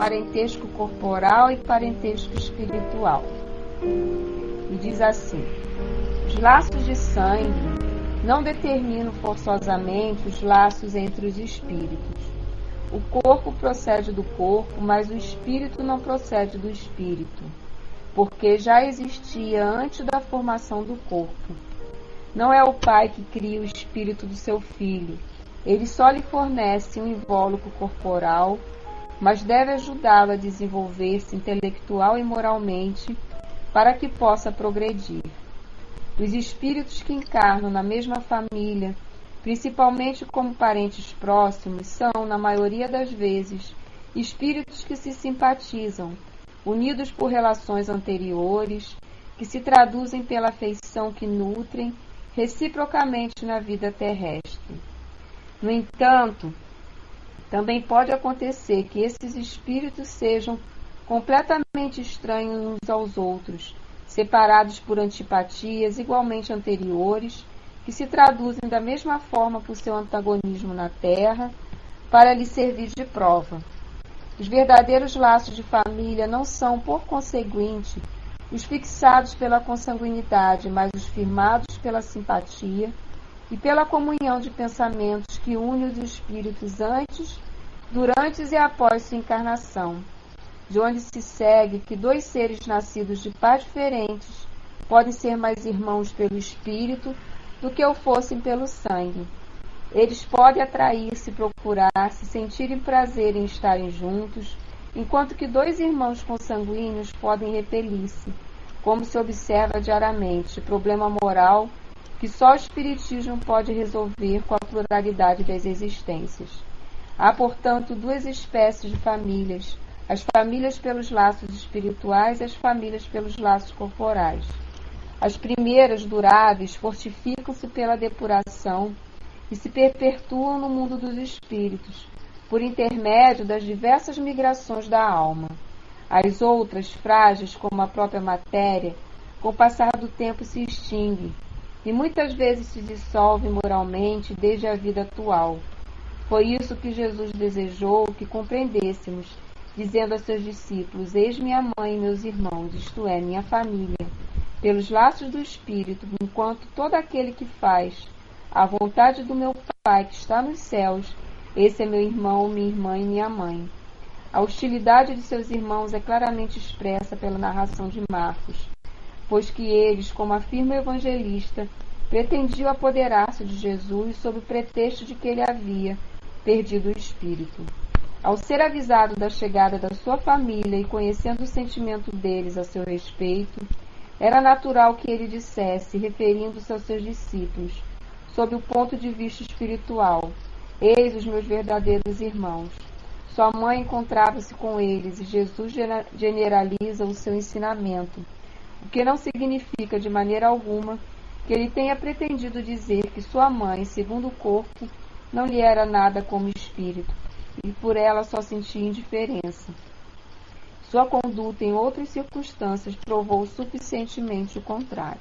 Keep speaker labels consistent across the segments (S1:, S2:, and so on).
S1: parentesco corporal e parentesco espiritual. E diz assim: os laços de sangue não determinam forçosamente os laços entre os espíritos. O corpo procede do corpo, mas o espírito não procede do espírito, porque já existia antes da formação do corpo. Não é o pai que cria o espírito do seu filho. Ele só lhe fornece um invólucro corporal, mas deve ajudá-lo a desenvolver-se intelectual e moralmente para que possa progredir. Os espíritos que encarnam na mesma família, principalmente como parentes próximos, são, na maioria das vezes, espíritos que se simpatizam, unidos por relações anteriores, que se traduzem pela afeição que nutrem reciprocamente na vida terrestre. No entanto, também pode acontecer que esses espíritos sejam completamente estranhos uns aos outros, separados por antipatias igualmente anteriores, que se traduzem da mesma forma por seu antagonismo na Terra, para lhe servir de prova. Os verdadeiros laços de família não são, por conseguinte, os fixados pela consanguinidade, mas os firmados pela simpatia e pela comunhão de pensamentos que une os espíritos antes, durante e após sua encarnação, de onde se segue que dois seres nascidos de pais diferentes podem ser mais irmãos pelo espírito do que o fossem pelo sangue. Eles podem atrair-se, procurar-se, sentirem prazer em estarem juntos, enquanto que dois irmãos consanguíneos podem repelir-se, como se observa diariamente, problema moral que só o espiritismo pode resolver com a pluralidade das existências. Há, portanto, duas espécies de famílias: as famílias pelos laços espirituais e as famílias pelos laços corporais. As primeiras, duráveis, fortificam-se pela depuração e se perpetuam no mundo dos espíritos, por intermédio das diversas migrações da alma. As outras, frágeis como a própria matéria, com o passar do tempo se extinguem e muitas vezes se dissolvem moralmente desde a vida atual. Foi isso que Jesus desejou que compreendêssemos, dizendo a seus discípulos: eis minha mãe e meus irmãos, isto é, minha família, pelos laços do Espírito, enquanto todo aquele que faz a vontade do meu Pai que está nos céus, esse é meu irmão, minha irmã e minha mãe. A hostilidade de seus irmãos é claramente expressa pela narração de Marcos, pois que eles, como afirma o evangelista, pretendiam apoderar-se de Jesus sob o pretexto de que ele havia perdido o espírito. Ao ser avisado da chegada da sua família e conhecendo o sentimento deles a seu respeito, era natural que ele dissesse, referindo-se aos seus discípulos, sob o ponto de vista espiritual: eis os meus verdadeiros irmãos. Sua mãe encontrava-se com eles e Jesus generaliza o seu ensinamento, o que não significa de maneira alguma que ele tenha pretendido dizer que sua mãe, segundo o corpo, não lhe era nada como espírito, e por ela só sentia indiferença. Sua conduta em outras circunstâncias provou suficientemente o contrário.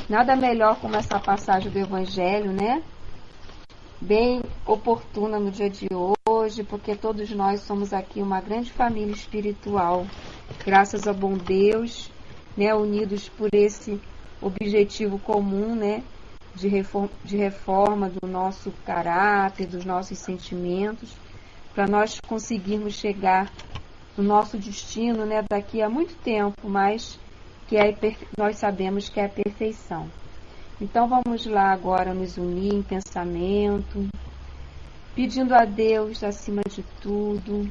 S1: Nada melhor como essa passagem do Evangelho, né? Bem oportuna no dia de hoje, porque todos nós somos aqui uma grande família espiritual, graças ao bom Deus, né? Unidos por esse objetivo comum, né? De reforma do nosso caráter, dos nossos sentimentos, para nós conseguirmos chegar no nosso destino, né, daqui a muito tempo, mas que nós sabemos que é a perfeição. Então vamos lá agora nos unir em pensamento, pedindo a Deus, acima de tudo,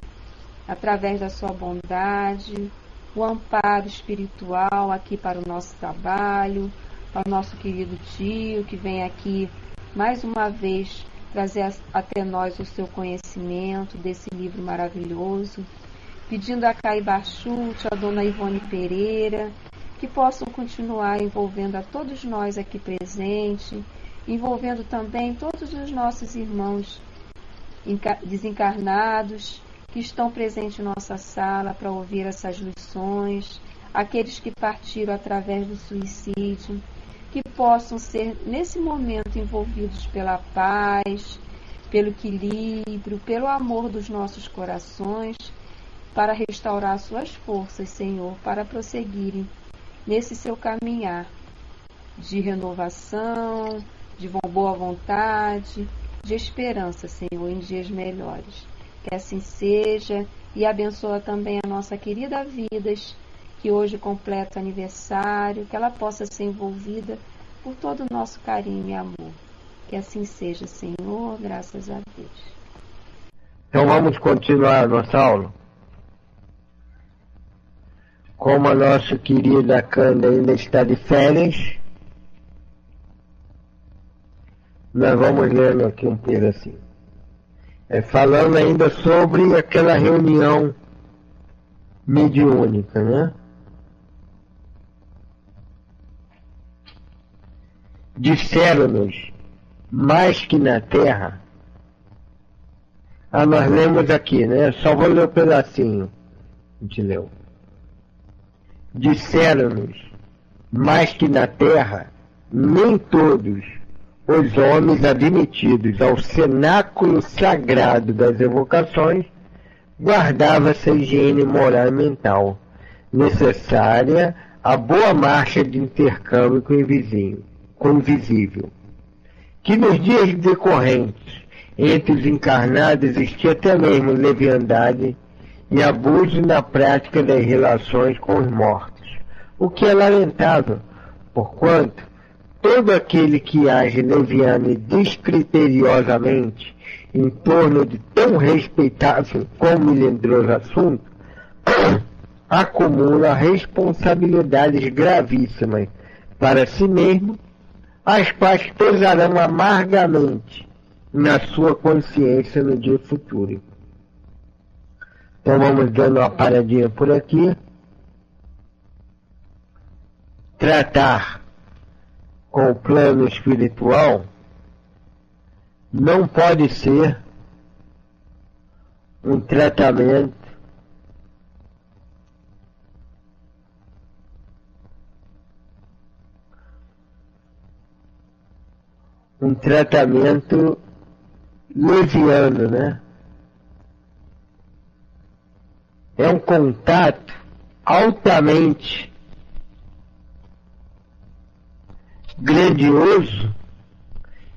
S1: através da sua bondade, o amparo espiritual aqui para o nosso trabalho, ao nosso querido tio, que vem aqui mais uma vez trazer até nós o seu conhecimento desse livro maravilhoso, pedindo a Caiba Chute, a dona Ivone Pereira, que possam continuar envolvendo a todos nós aqui presentes, envolvendo também todos os nossos irmãos desencarnados que estão presentes em nossa sala para ouvir essas lições, aqueles que partiram através do suicídio, que possam ser, nesse momento, envolvidos pela paz, pelo equilíbrio, pelo amor dos nossos corações para restaurar suas forças, Senhor, para prosseguirem nesse seu caminhar de renovação, de boa vontade, de esperança, Senhor, em dias melhores. Que assim seja, e abençoa também a nossa querida Vidas, que hoje completa o aniversário, que ela possa ser envolvida por todo o nosso carinho e amor. Que assim seja, Senhor, graças a Deus.
S2: Então vamos continuar a nossa aula. Como a nossa querida Canda ainda está de férias, nós vamos lendo aqui um pedacinho. Falando ainda sobre aquela reunião mediúnica, né? Disseram-nos, mais que na terra. Nós lemos aqui, né? Só vou ler um pedacinho. A gente leu. Disseram-nos, mais que na terra, nem todos os homens admitidos ao cenáculo sagrado das evocações guardavam essa higiene moral e mental necessária à boa marcha de intercâmbio com o invisível. Que nos dias decorrentes entre os encarnados existia até mesmo leviandade e abuso na prática das relações com os mortos, o que é lamentável, porquanto todo aquele que age leviano e descriteriosamente em torno de tão respeitável como melindroso assunto, acumula responsabilidades gravíssimas para si mesmo, as quais pesarão amargamente na sua consciência no dia futuro. Então vamos dando uma paradinha por aqui. Tratar com o plano espiritual não pode ser um tratamento leviano, né? É um contato altamente grandioso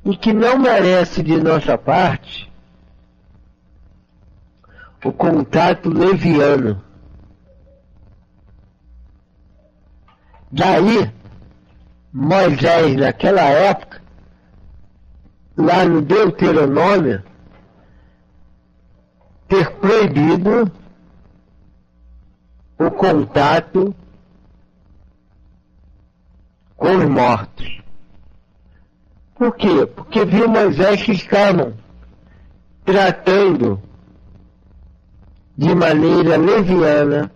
S2: e que não merece de nossa parte o contato leviano. Daí, Moisés, naquela época, lá no Deuteronômio, ter proibido o contato com os mortos. Por quê? Porque viu Moisés que estavam tratando de maneira leviana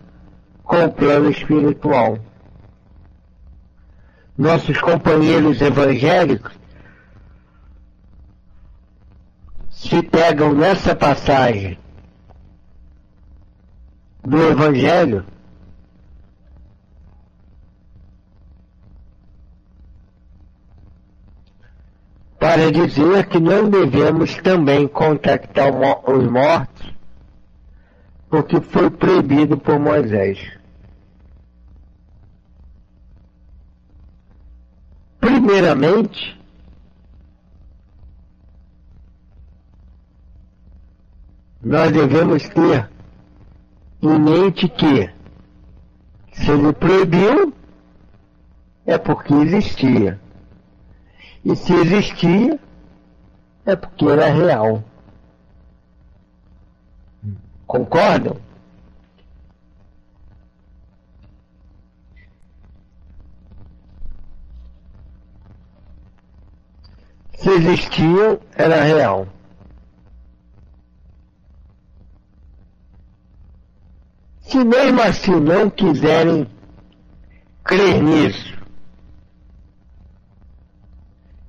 S2: com o plano espiritual. Nossos companheiros evangélicos se pegam nessa passagem do Evangelho para dizer que não devemos também contactar os mortos, porque foi proibido por Moisés. Primeiramente, nós devemos ter em mente que, se ele proibiu, é porque existia. E se existia, é porque era real. Concordam? Se existia, era real. Se mesmo assim não quiserem crer nisso,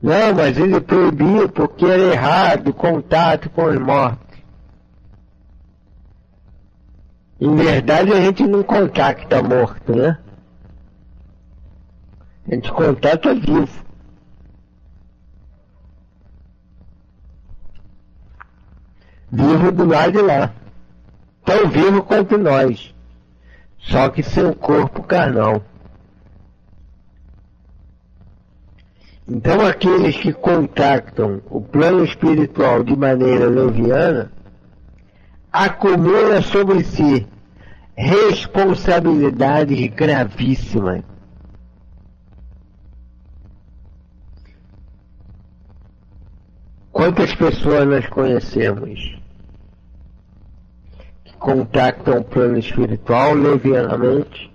S2: não, mas ele proibiu porque era errado o contato com os mortos. Em verdade, a gente não contacta morto, né? A gente contacta vivo. Vivo do lado de lá. tão vivo quanto nós, só que sem o corpo carnal. Então aqueles que contactam o plano espiritual de maneira leviana acumulam sobre si responsabilidades gravíssimas. Quantas pessoas nós conhecemos que contactam o plano espiritual levianamente,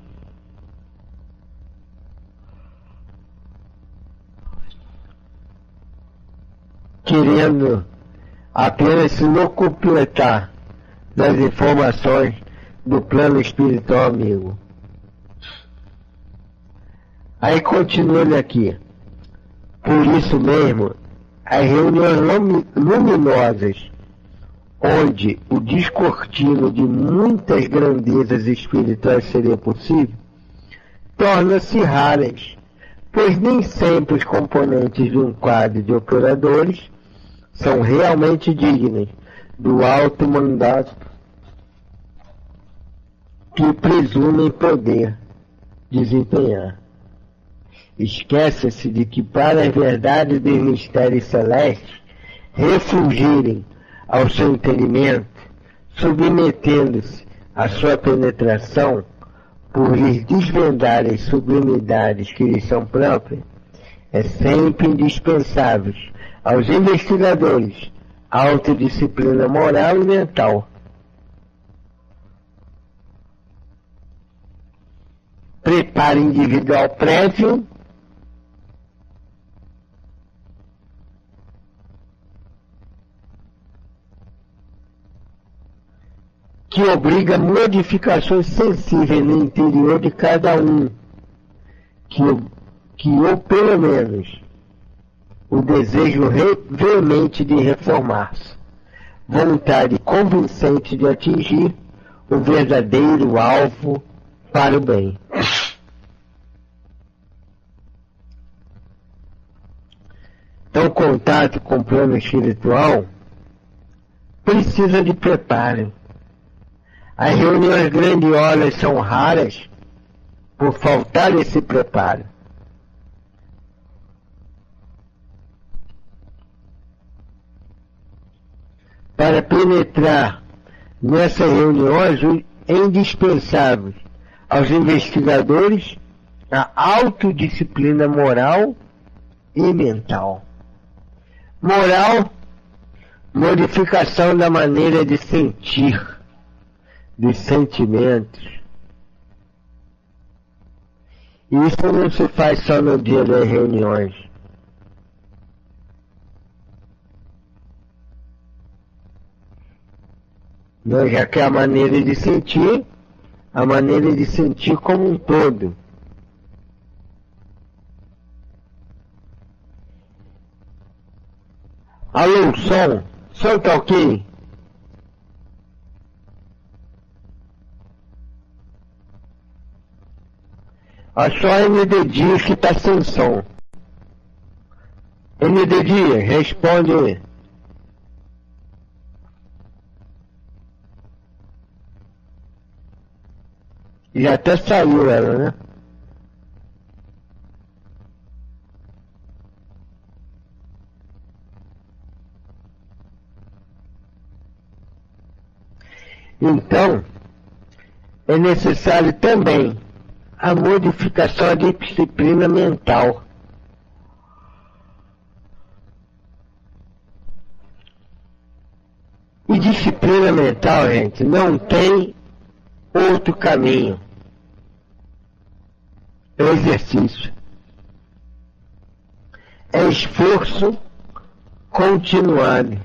S2: querendo apenas se locupletar das informações do plano espiritual amigo? Aí continua ele aqui. Por isso mesmo, as reuniões luminosas, onde o descortino de muitas grandezas espirituais seria possível, tornam-se raras, pois nem sempre os componentes de um quadro de operadores são realmente dignos do alto mandato que presumem poder desempenhar. Esqueça-se de que para as verdades dos mistérios celestes refugirem ao seu entendimento, submetendo-se à sua penetração, por lhes desvendar as sublimidades que lhes são próprias, é sempre indispensável aos investigadores autodisciplina moral e mental. Preparo individual prévio, que obriga modificações sensíveis no interior de cada um, ou pelo menos o desejo veemente de reformar-se, vontade convincente de atingir o verdadeiro alvo para o bem. Então, o contato com o plano espiritual precisa de preparo. As reuniões grandiosas são raras por faltar esse preparo. Para penetrar nessas reuniões, é indispensável aos investigadores a autodisciplina moral e mental. Moral, modificação da maneira de sentir, dos sentimentos. Isso não se faz só no dia das reuniões. Não, já que é a maneira de sentir como um todo. Alô, som tá ok? Só a MD Dias que está sem som. MD Dias, responde aí. Já até saiu ela, né? Então, é necessário também a modificação da disciplina mental. E disciplina mental, gente, não tem outro caminho. É exercício. É esforço continuado.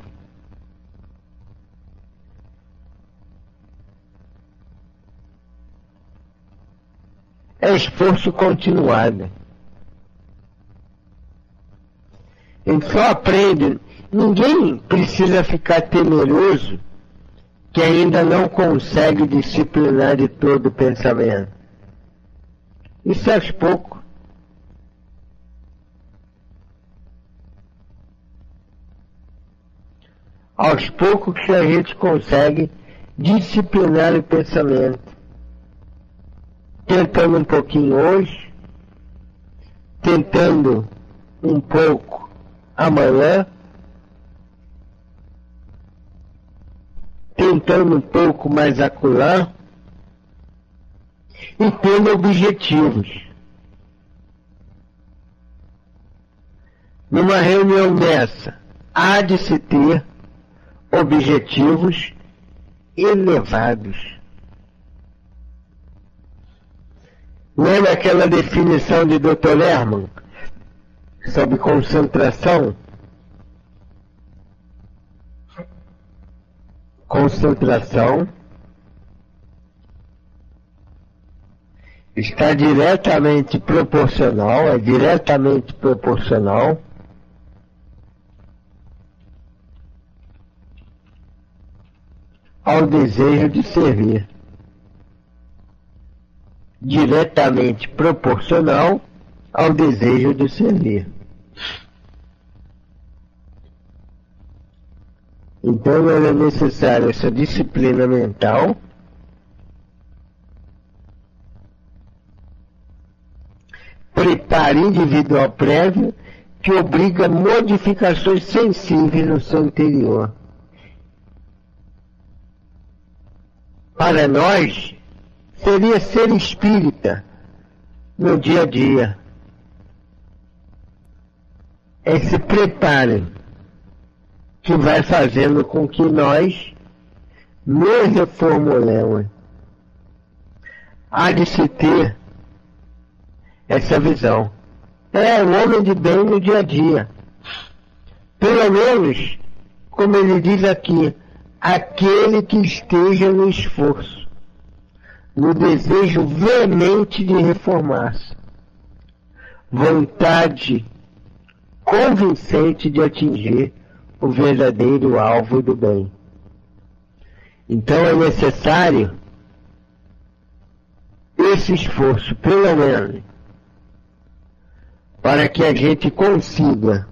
S2: É esforço continuado. A gente só aprende. Ninguém precisa ficar temeroso que ainda não consegue disciplinar de todo o pensamento. Isso é aos poucos. Aos poucos que a gente consegue disciplinar o pensamento, tentando um pouquinho hoje, tentando um pouco amanhã, tentando um pouco mais acolá, e tendo objetivos. Numa reunião dessa, há de se ter objetivos elevados. Lembra aquela definição de Dr. Lerman sobre concentração? Concentração está diretamente proporcional, é diretamente proporcional ao desejo de servir. Diretamente proporcional ao desejo de servir. Então é necessária essa disciplina mental, preparo individual prévio que obriga a modificações sensíveis no seu interior. Para nós, seria ser espírita no dia a dia. Esse preparo que vai fazendo com que nós nos reformulemos. Há de se ter essa visão. É um homem de bem no dia a dia. Pelo menos, como ele diz aqui, aquele que esteja no esforço, no desejo veemente de reformar-se, vontade convincente de atingir o verdadeiro alvo do bem. Então é necessário esse esforço, pelo menos, para que a gente consiga,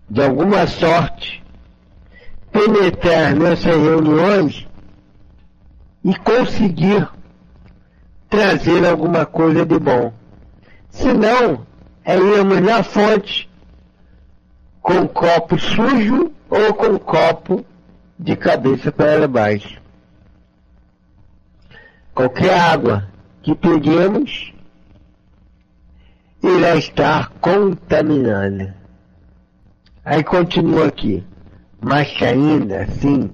S2: de alguma sorte, penetrar nessas reuniões e conseguir trazer alguma coisa de bom. Senão, é irmos na fonte com copo sujo ou com copo de cabeça para baixo. Qualquer água que peguemos irá estar contaminada. Aí continua aqui. Mas que ainda assim,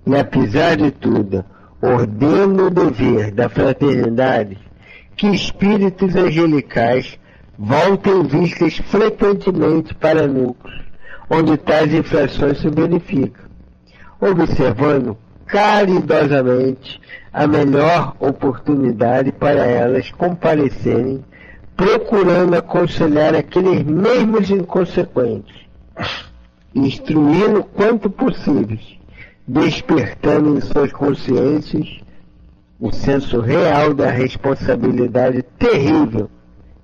S2: e apesar de tudo, ordeno o dever da fraternidade que espíritos angelicais voltem vistas frequentemente para núcleos, onde tais infrações se verificam, observando caridosamente a melhor oportunidade para elas comparecerem, procurando aconselhar aqueles mesmos inconsequentes, instruindo quanto possível, despertando em suas consciências o senso real da responsabilidade terrível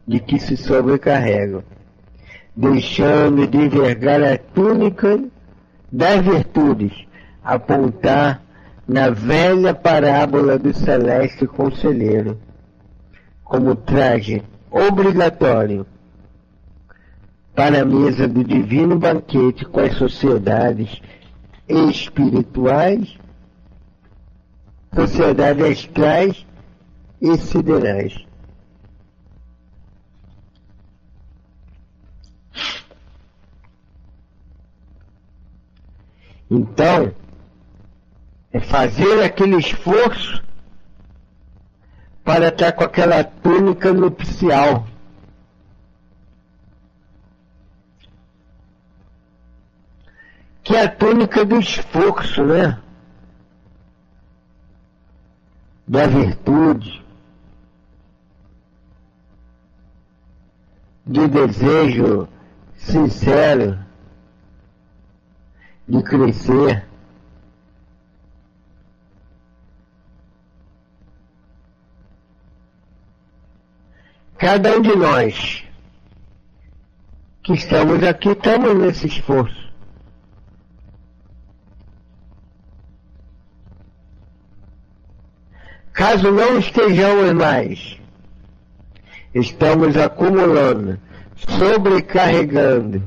S2: de que se sobrecarregam, deixando de envergar a túnica das virtudes, apontar na velha parábola do celeste conselheiro, como traje obrigatório para a mesa do divino banquete com as sociedades espirituais, sociedades astrais e siderais. Então, é fazer aquele esforço para estar com aquela túnica nupcial. Que é a túnica do esforço, né? Da virtude, do desejo sincero de crescer. Cada um de nós que estamos aqui, estamos nesse esforço. Caso não estejamos mais, estamos acumulando, sobrecarregando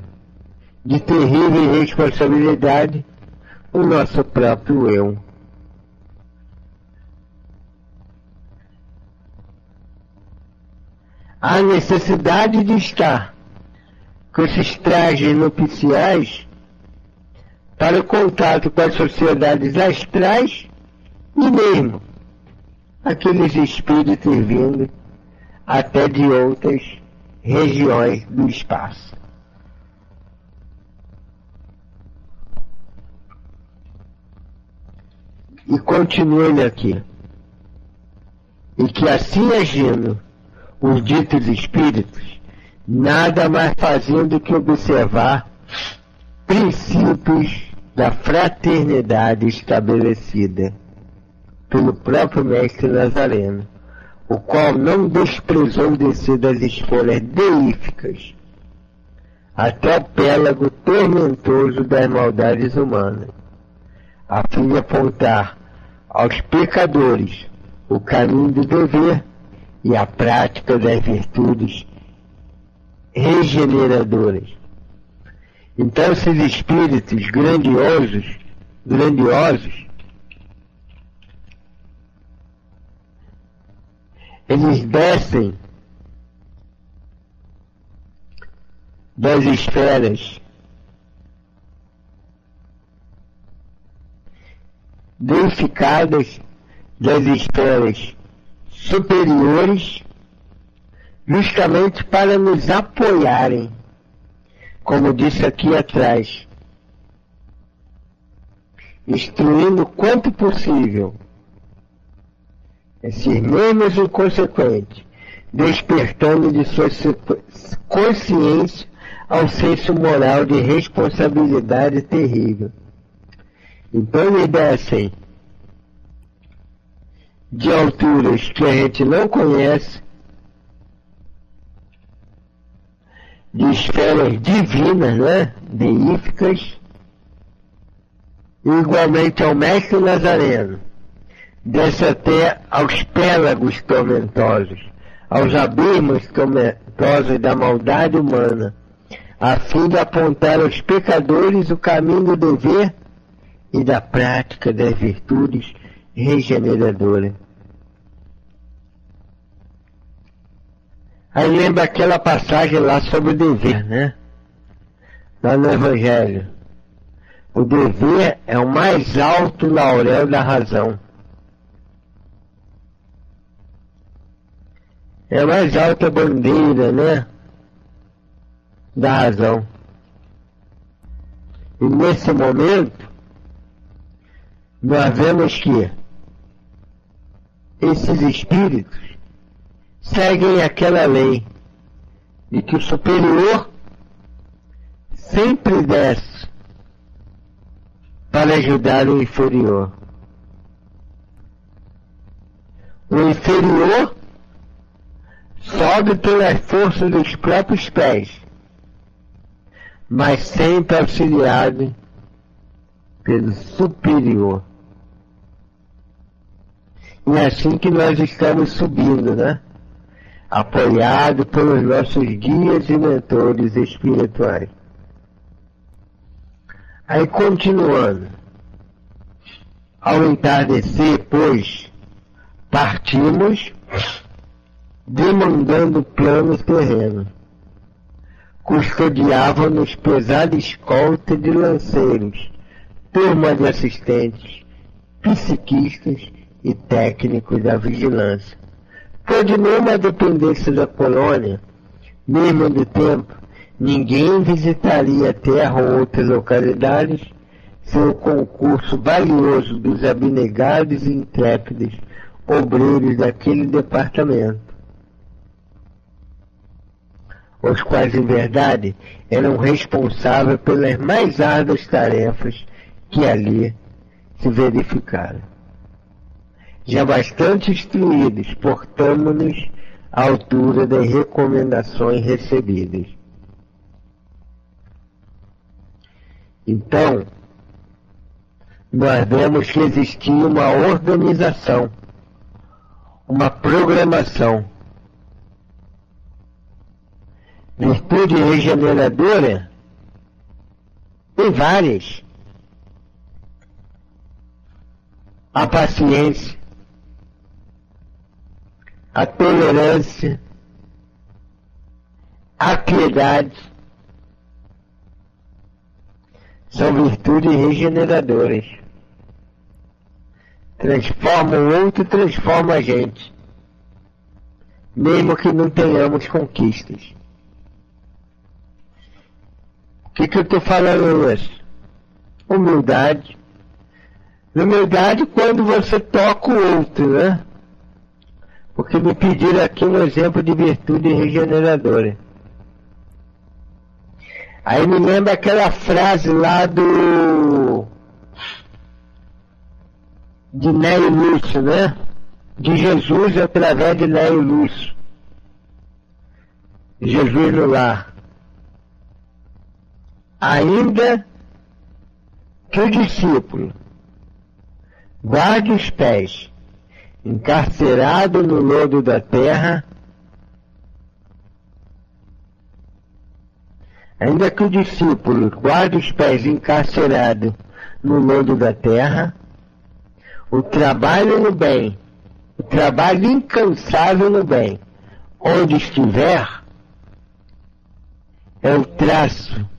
S2: de terrível responsabilidade o nosso próprio eu. A necessidade de estar com esses trajes nupciais para o contato com as sociedades astrais e mesmo aqueles espíritos vindo até de outras regiões do espaço. E continua ele aqui. E que assim agindo, os ditos espíritos, nada mais faziam do que observar princípios da fraternidade estabelecida pelo próprio Mestre Nazareno, o qual não desprezou descer das esferas deíficas até o pélago tormentoso das maldades humanas, a fim de apontar aos pecadores o caminho do dever e a prática das virtudes regeneradoras. Então, esses espíritos grandiosos, eles descem das esferas deificadas, das esferas superiores, justamente para nos apoiarem, como disse aqui atrás, instruindo quanto possível esses mesmos inconsequentes, despertando de sua consciência ao senso moral de responsabilidade terrível. Então eles descem de alturas que a gente não conhece, de esferas divinas, né? Deíficas, e igualmente ao Mestre Nazareno, desce até aos pélagos tormentosos, aos abismos tormentosos da maldade humana, a fim de apontar aos pecadores o caminho do dever e da prática das virtudes regeneradoras. Aí lembra aquela passagem lá sobre o dever, né? Lá no Evangelho. O dever é o mais alto laurel da razão. É a mais alta bandeira, né? Da razão. E nesse momento, nós vemos que esses espíritos seguem aquela lei de que o superior sempre desce para ajudar o inferior. O inferior sobe pelas forças dos próprios pés, mas sempre auxiliado pelo superior. E é assim que nós estamos subindo, né? Apoiado pelos nossos guias e mentores espirituais. Aí continuando, ao entardecer, pois, partimos demandando planos terrenos. Custodiavam-nos pesada escolta de lanceiros, turma de assistentes, psiquistas e técnicos da vigilância. Pois de nenhuma dependência da colônia, mesmo do tempo, ninguém visitaria a terra ou outras localidades sem o concurso valioso dos abnegados e intrépidos obreiros daquele departamento, os quais, em verdade, eram responsáveis pelas mais árduas tarefas que ali se verificaram. Já bastante instruídos, portamo-nos à altura das recomendações recebidas. Então, nós vemos que existia uma organização, uma programação. Virtude regeneradora tem várias. A paciência, a tolerância, a piedade são virtudes regeneradoras. Transforma o outro, transforma a gente, mesmo que não tenhamos conquistas. O que eu estou falando hoje? Humildade. Humildade quando você toca o outro, né? Porque me pediram aqui um exemplo de virtude regeneradora. Aí me lembra aquela frase lá de Nélio Lúcio, né? De Jesus através de Nélio Lúcio. Jesus no lar. Ainda que o discípulo guarde os pés, encarcerado no lodo da terra, ainda que o discípulo guarde os pés encarcerado no lodo da terra, o trabalho no bem, o trabalho incansável no bem, onde estiver, é o traço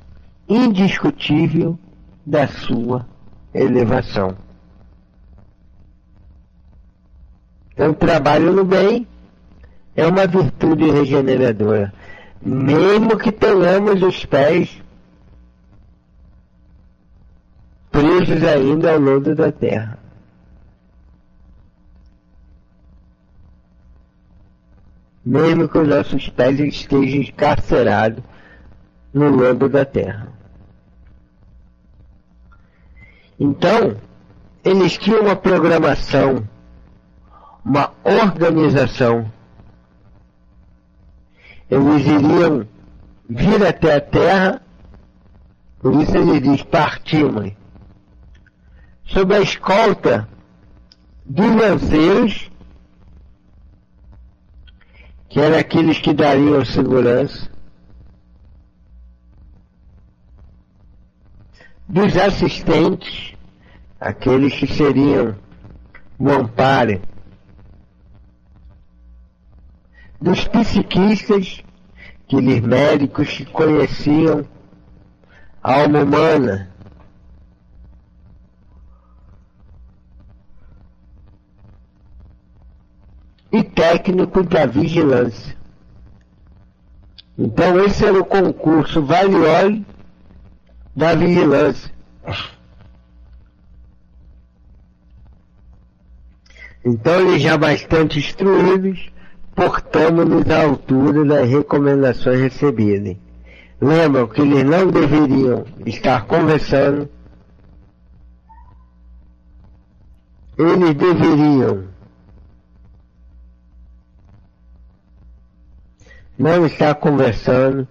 S2: indiscutível da sua elevação. Então, o trabalho no bem é uma virtude regeneradora, mesmo que tenhamos os pés presos ainda ao lodo da terra. Mesmo que os nossos pés estejam encarcerados no lodo da terra. Então, eles tinham uma programação, uma organização. Eles iriam vir até a terra, por isso ele diz, partimos, sob a escolta dos lanceiros, que eram aqueles que dariam segurança, dos assistentes, aqueles que seriam o amparo, dos psiquistas, aqueles médicos que conheciam a alma humana, e técnicos da vigilância. Então esse era o concurso Valioli da vigilância. Então eles já bastante instruídos, portamos-nos à altura das recomendações recebidas. Lembram que eles não deveriam estar conversando, eles deveriam não estar conversando,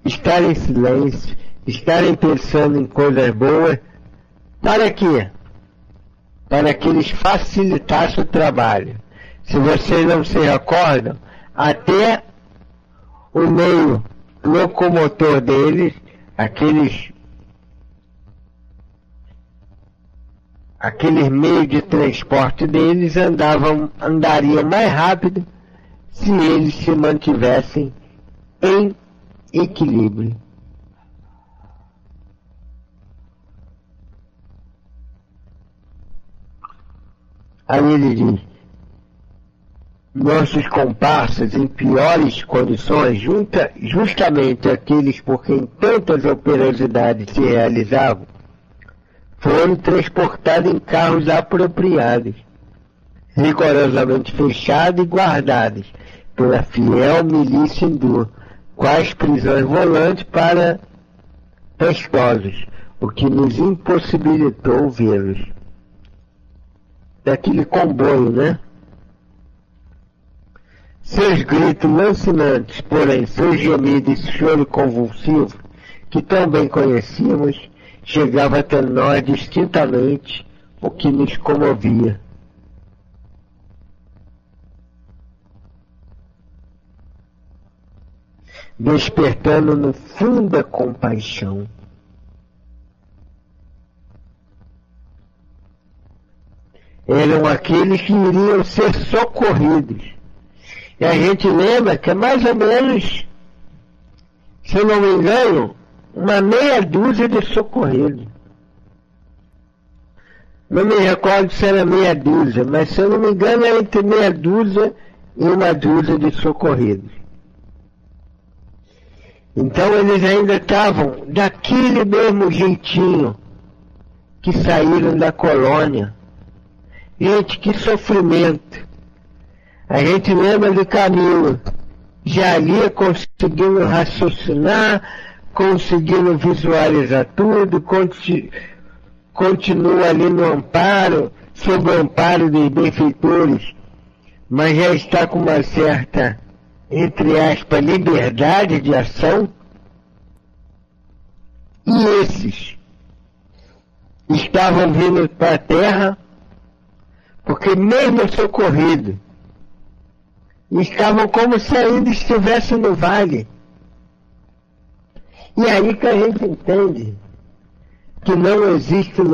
S2: estar em silêncio, estarem pensando em coisas boas. Para quê? Para que eles facilitassem o trabalho. Se vocês não se recordam, até o meio locomotor deles, aqueles meios de transporte deles andariam mais rápido se eles se mantivessem em equilíbrio. Aí ele diz: nossos comparsas em piores condições, justamente aqueles por quem tantas operosidades se realizavam, foram transportados em carros apropriados, rigorosamente fechados e guardados pela fiel milícia hindu, quais prisões volantes para pestosos, o que nos impossibilitou vê-los. Daquele comboio, né? Seus gritos lancinantes, porém, seus gemidos e choro convulsivo, que tão bem conhecíamos, chegava até nós distintamente, o que nos comovia. despertando no fundo a compaixão. Eram aqueles que iriam ser socorridos. E a gente lembra que é mais ou menos, se eu não me engano, uma meia dúzia de socorridos. Não me recordo se era meia dúzia, mas se eu não me engano é entre meia dúzia e uma dúzia de socorridos. Então eles ainda estavam daquele mesmo jeitinho que saíram da colônia. Gente, que sofrimento. A gente lembra do Camilo, já ali conseguindo raciocinar, conseguindo visualizar tudo, continua ali no amparo, sob o amparo dos benfeitores, mas já está com uma certa, entre aspas, liberdade de ação. E esses estavam vindo para a terra, porque mesmo socorridos, estavam como se ainda estivessem no vale. E aí que a gente entende que não existem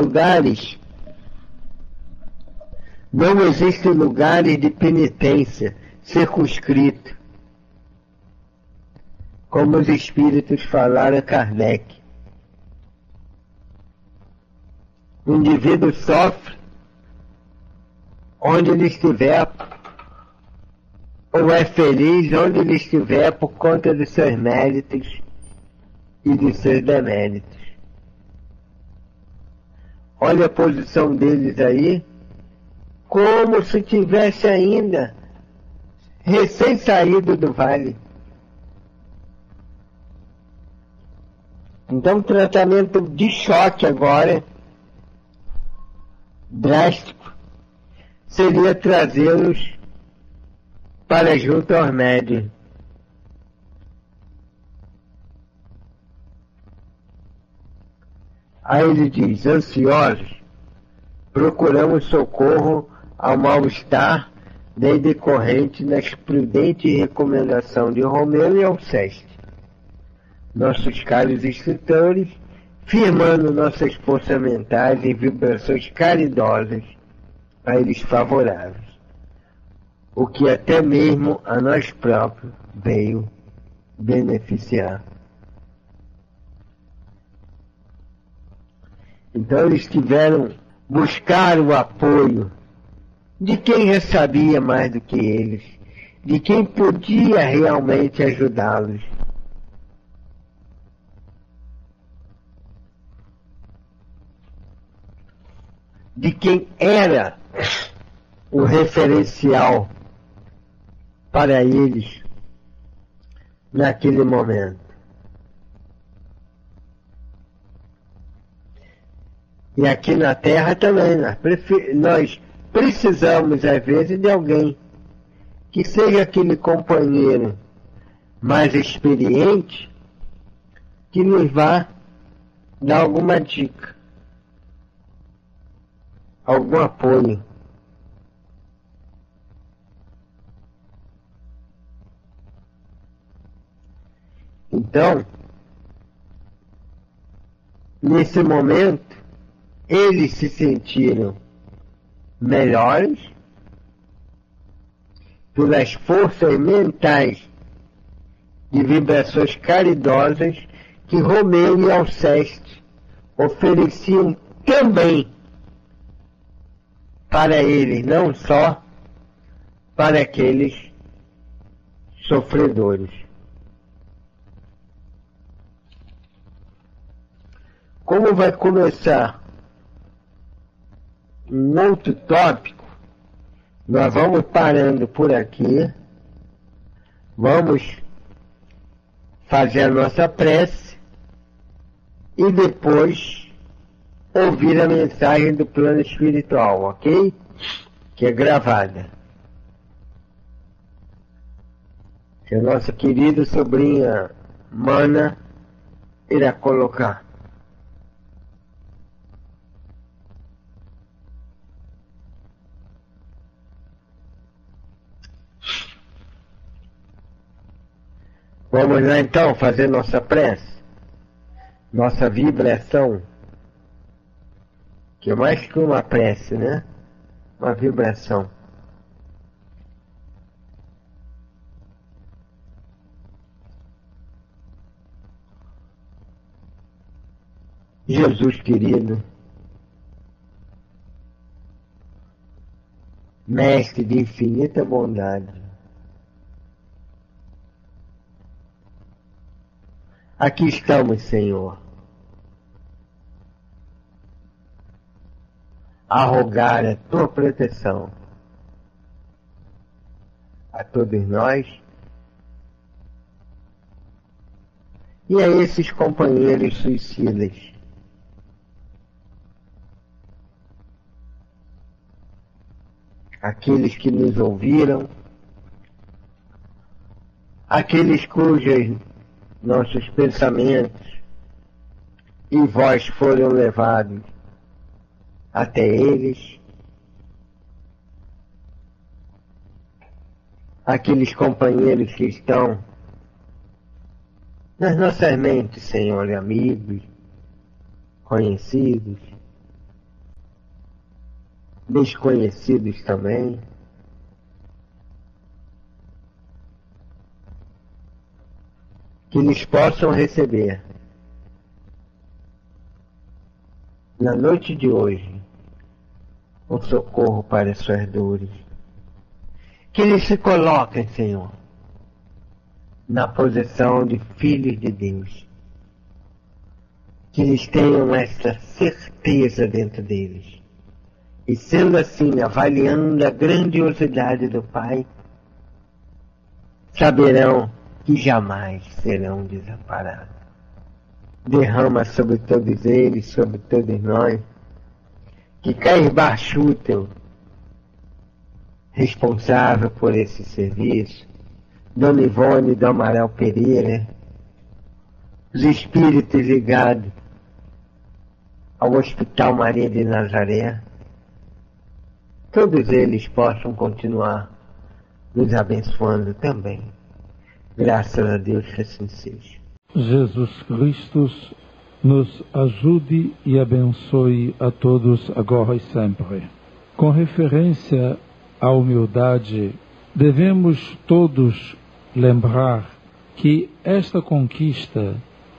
S2: lugares de penitência circunscrito, como os espíritos falaram a Kardec. O indivíduo sofre onde ele estiver, ou é feliz onde ele estiver por conta dos seus méritos e dos seus deméritos. Olha a posição deles aí, como se tivesse ainda recém-saído do vale. Então, o tratamento de choque agora, drástico, seria trazê-los para junto aos médios. Aí ele diz, ansiosos, procuramos socorro ao mal-estar decorrente das prudentes recomendação de Romeu e Alceste. Nossos caros instrutores, firmando nossas forças mentais em vibrações caridosas a eles favoráveis, o que até mesmo a nós próprios veio beneficiar. Então eles buscar o apoio de quem já sabia mais do que eles, de quem podia realmente ajudá-los. De quem era o referencial para eles naquele momento. E aqui na Terra também, nós precisamos às vezes de alguém que seja aquele companheiro mais experiente que nos vá dar alguma dica, algum apoio. Então, nesse momento, eles se sentiram melhores pelas forças mentais de vibrações caridosas que Romeu e Alceste ofereciam também para eles, não só para aqueles sofredores. Como vai começar um outro tópico, nós vamos parando por aqui, vamos fazer a nossa prece e depois ouvir a mensagem do plano espiritual, ok? Que é gravada. Que a nossa querida sobrinha Mana irá colocar. Vamos lá então fazer nossa prece, nossa vibração, que é mais que uma prece, né? Uma vibração. Jesus querido, Mestre de infinita bondade, aqui estamos, Senhor, a rogar a Tua proteção a todos nós e a esses companheiros suicidas. Aqueles que nos ouviram, aqueles cujos nossos pensamentos e voz foram levados até eles, aqueles companheiros que estão nas nossas mentes, Senhor, amigos, conhecidos, desconhecidos também, que eles possam receber na noite de hoje o socorro para as suas dores, que eles se coloquem, Senhor, na posição de filhos de Deus, que eles tenham essa certeza dentro deles. E sendo assim, avaliando a grandiosidade do Pai, saberão que jamais serão desamparados. Derrama sobre todos eles, sobre todos nós, que Cair Barchutel, responsável por esse serviço, Dona Ivone do Amaral Pereira, os espíritos ligados ao Hospital Maria de Nazaré, todos eles possam continuar nos abençoando também. Graças a Deus que assim seja.
S3: Jesus Cristo nos ajude e abençoe a todos agora e sempre. Com referência à humildade, devemos todos lembrar que esta conquista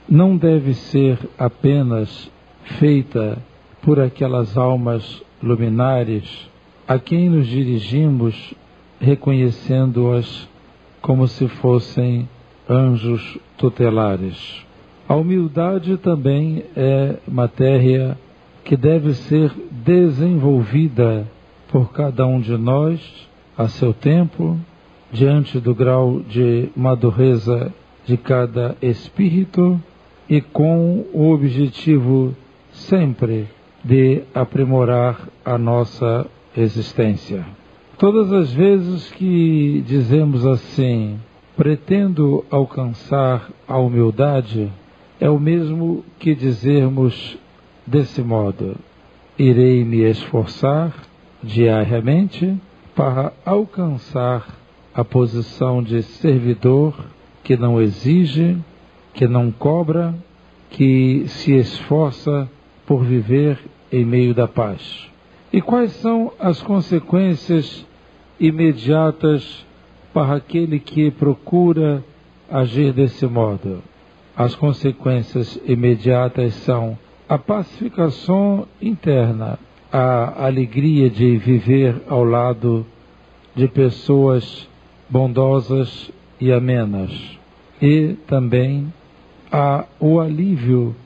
S3: não deve ser apenas feita por aquelas almas luminares a quem nos dirigimos, reconhecendo-as como se fossem anjos tutelares. A humildade também é matéria que deve ser desenvolvida por cada um de nós a seu tempo, diante do grau de madureza de cada espírito e com o objetivo sempre de aprimorar a nossa existência. Todas as vezes que dizemos assim, pretendo alcançar a humildade, é o mesmo que dizermos desse modo, irei me esforçar diariamente para alcançar a posição de servidor que não exige, que não cobra, que se esforça por viver em meio da paz. E quais são as consequências imediatas para aquele que procura agir desse modo? As consequências imediatas são a pacificação interna, a alegria de viver ao lado de pessoas bondosas e amenas, e também o alívio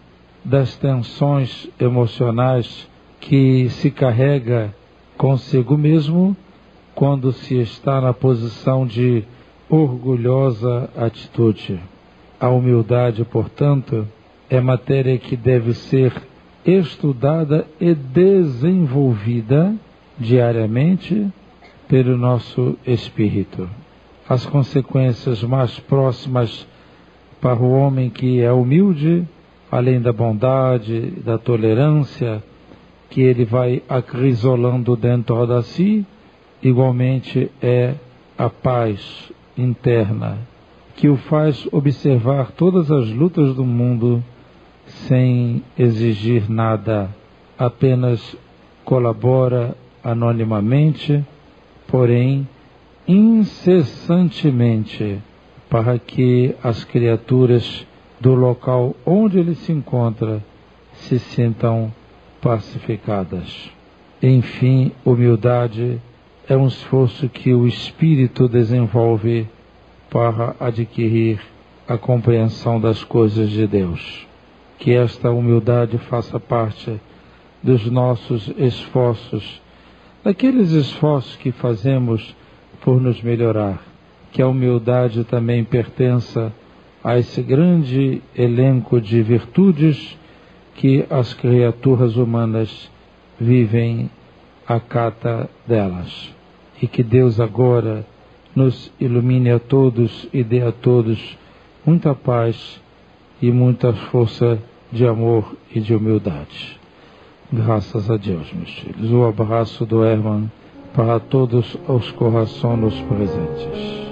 S3: das tensões emocionais que se carrega consigo mesmo quando se está na posição de orgulhosa atitude. A humildade, portanto, é matéria que deve ser estudada e desenvolvida diariamente pelo nosso espírito. As consequências mais próximas para o homem que é humilde, além da bondade, da tolerância, que ele vai acrisolando dentro de si, igualmente é a paz interna, que o faz observar todas as lutas do mundo sem exigir nada, apenas colabora anonimamente, porém incessantemente, para que as criaturas do local onde ele se encontra se sintam pacificadas. Enfim, humildade é um esforço que o espírito desenvolve para adquirir a compreensão das coisas de Deus. Que esta humildade faça parte dos nossos esforços, daqueles esforços que fazemos por nos melhorar. Que a humildade também pertença a esse grande elenco de virtudes que as criaturas humanas vivem à cata delas. E que Deus agora nos ilumine a todos e dê a todos muita paz e muita força de amor e de humildade. Graças a Deus, meus filhos. O abraço do Herman para todos os corações presentes.